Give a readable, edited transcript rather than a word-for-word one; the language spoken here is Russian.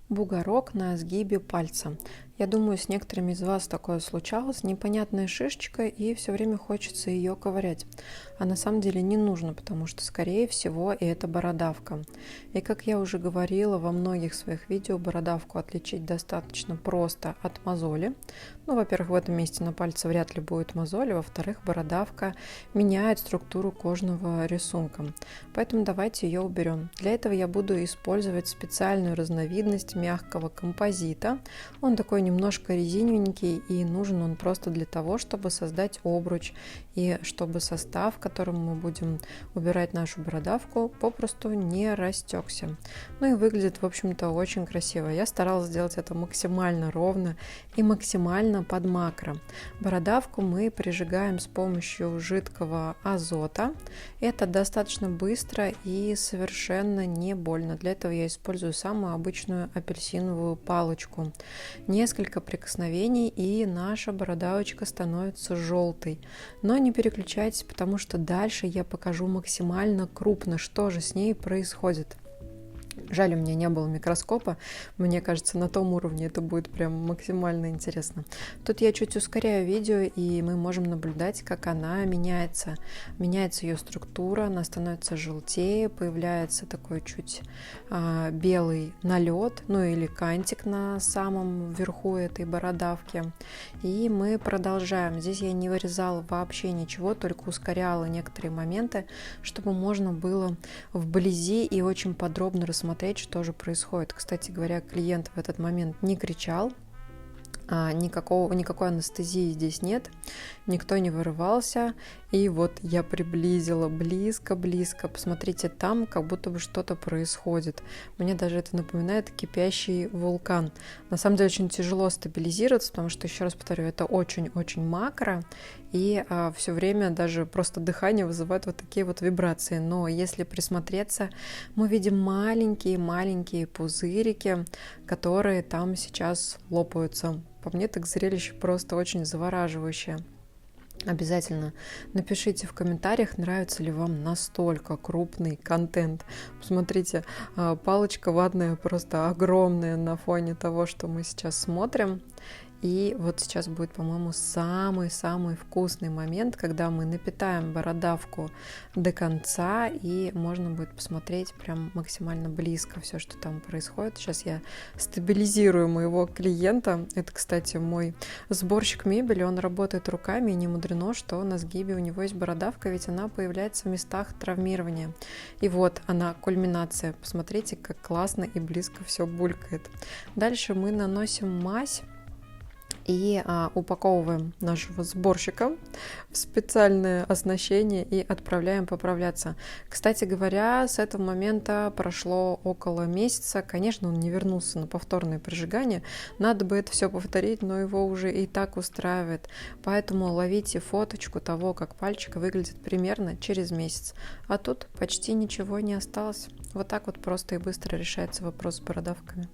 Бугорок на сгибе пальца. Я думаю, с некоторыми из вас такое случалось. Непонятная шишечка, и все время хочется ее ковырять. А на самом деле не нужно, потому что, скорее всего, это бородавка. И как я уже говорила во многих своих видео, бородавку отличить достаточно просто от мозоли. Во-первых, в этом месте на пальце вряд ли будет мозоль, а во-вторых, бородавка меняет структуру кожного рисунка. Поэтому давайте ее уберем. Для этого я буду использовать специальную разновидность мягкого композита. Он такой немножко резиненький, и нужен он просто для того, чтобы создать обруч и чтобы состав, которым мы будем убирать нашу бородавку, попросту не растекся. И выглядит, в общем-то, очень красиво. Я старалась сделать это максимально ровно и максимально под макро. Бородавку мы прижигаем с помощью жидкого азота. Это достаточно быстро и совершенно не больно. Для этого я использую самую обычную апельсиновую палочку. Несколько прикосновений, и наша бородавочка становится желтой. Но не переключайтесь, потому что дальше я покажу максимально крупно, что же с ней происходит. Жаль, у меня не было микроскопа. Мне кажется, на том уровне это будет прям максимально интересно. Тут я чуть ускоряю видео, и мы можем наблюдать, как она меняется. Меняется ее структура, она становится желтее, появляется такой чуть белый налет, или кантик на самом верху этой бородавки. И мы продолжаем. Здесь я не вырезала вообще ничего, только ускоряла некоторые моменты, чтобы можно было вблизи и очень подробно рассмотреть, что же происходит. Кстати говоря, клиент в этот момент не кричал, никакой анестезии здесь нет, никто не вырывался. И вот я приблизила близко. Посмотрите, там как будто бы что-то происходит. Мне даже это напоминает кипящий вулкан. На самом деле очень тяжело стабилизироваться, потому что, еще раз повторю, это очень-очень макро, и все время даже просто дыхание вызывает вот такие вот вибрации. Но если присмотреться, мы видим маленькие пузырики, которые там сейчас лопаются. По мне, так зрелище просто очень завораживающее. Обязательно напишите в комментариях, нравится ли вам настолько крупный контент. Посмотрите, палочка ватная просто огромная на фоне того, что мы сейчас смотрим. И вот сейчас будет, по-моему, самый-самый вкусный момент, когда мы напитаем бородавку до конца, и можно будет посмотреть прям максимально близко все, что там происходит. Сейчас я стабилизирую моего клиента. Это, кстати, мой сборщик мебели, он работает руками, и не мудрено, что на сгибе у него есть бородавка, ведь она появляется в местах травмирования. И вот она, кульминация. Посмотрите, как классно и близко все булькает. Дальше мы наносим мазь и упаковываем нашего сборщика в специальное оснащение и отправляем поправляться. Кстати говоря, с этого момента прошло около месяца. Конечно, он не вернулся на повторное прижигание. Надо бы это все повторить, но его уже и так устраивает. Поэтому ловите фоточку того, как пальчик выглядит примерно через месяц. А тут почти ничего не осталось. Вот так вот просто и быстро решается вопрос с бородавками.